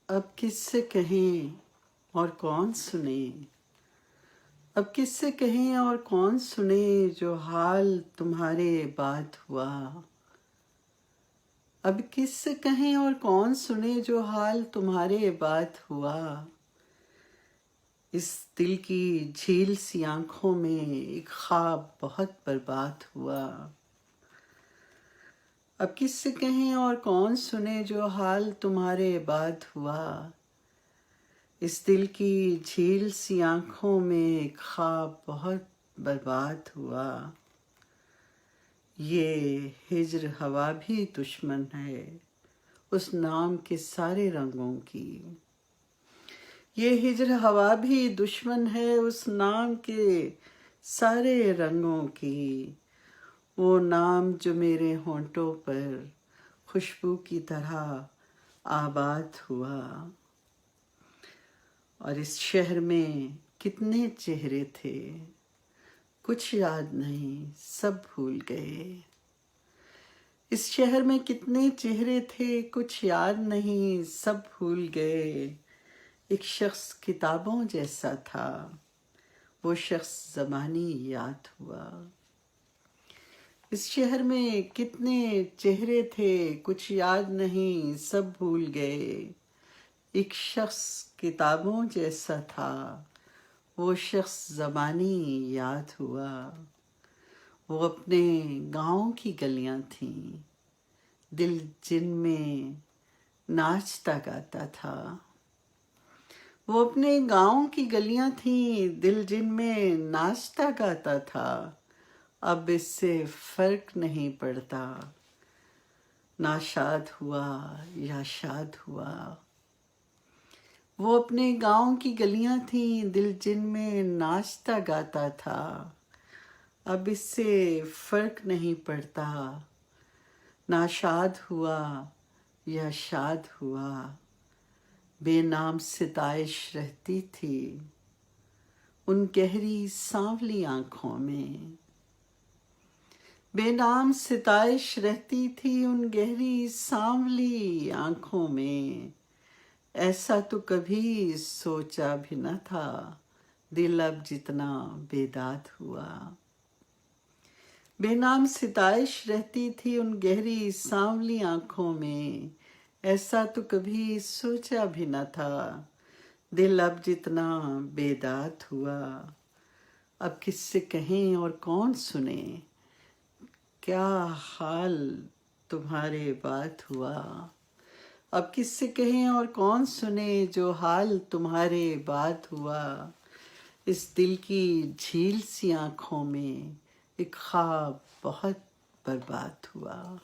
अब किससे कहें और कौन सुने। अब किससे कहें और कौन सुने जो हाल तुम्हारे बाद हुआ। अब किससे कहें और कौन सुने जो हाल तुम्हारे बाद हुआ। इस दिल की झील सी आंखों में एक ख्वाब बहुत बर्बाद हुआ। अब किससे कहें और कौन सुने जो हाल तुम्हारे बाद हुआ। इस दिल की झील सी आंखों में एक ख्वाब बहुत बर्बाद हुआ। ये हिज्र हवा भी दुश्मन है उस नाम के सारे रंगों की। ये हिज्र हवा भी दुश्मन है उस नाम के सारे रंगों की। वो नाम जो मेरे होंठों पर खुशबू की तरह आबाद हुआ। और इस शहर में कितने चेहरे थे कुछ याद नहीं सब भूल गए। इस शहर में कितने चेहरे थे कुछ याद नहीं सब भूल गए। एक शख्स किताबों जैसा था वो शख्स ज़मानी याद हुआ। इस शहर में कितने चेहरे थे कुछ याद नहीं सब भूल गए। एक शख्स किताबों जैसा था वो शख्स ज़मानी याद हुआ। वो अपने गाँव की गलियां थीं दिल जिनमें नाचता गाता था। वो अपने गाँव की गलियां थीं दिल जिनमें नाचता गाता था। अब इससे फर्क नहीं पड़ता नाशाद हुआ या शाद हुआ। वो अपने गाँव की गलियां थीं दिल जिनमें नाचता गाता था। अब इससे फर्क नहीं पड़ता नाशाद हुआ या शाद हुआ। बेनाम सिताइश रहती थी उन गहरी सांवली आंखों में। बेनाम सिताइश रहती थी उन गहरी सांवली आंखों में। ऐसा तो कभी सोचा भी न था दिल अब जितना बेदाद हुआ। बेनाम सिताइश रहती थी उन गहरी सांवली आंखों में। ऐसा तो कभी सोचा भी न था दिल अब जितना बेदाद हुआ। अब किससे कहें और कौन सुने क्या हाल तुम्हारे बाद हुआ। अब किससे कहें और कौन सुने जो हाल तुम्हारे बाद हुआ। इस दिल की झील सी आंखों में एक ख्वाब बहुत बर्बाद हुआ।